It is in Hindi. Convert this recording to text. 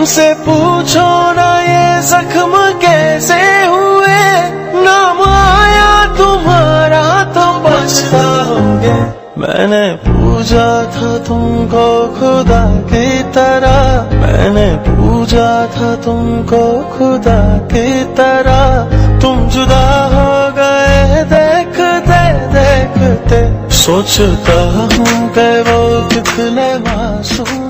हमसे पूछो ना ये जख्म कैसे हुए, नाम आया तुम्हारा तो पछताओगे। मैंने पूजा था तुमको खुदा की तरह, मैंने पूजा था तुमको खुदा की तरह, तुम जुदा हो गए देखते देखते। सोचता हूँ कि वो कितने मासूम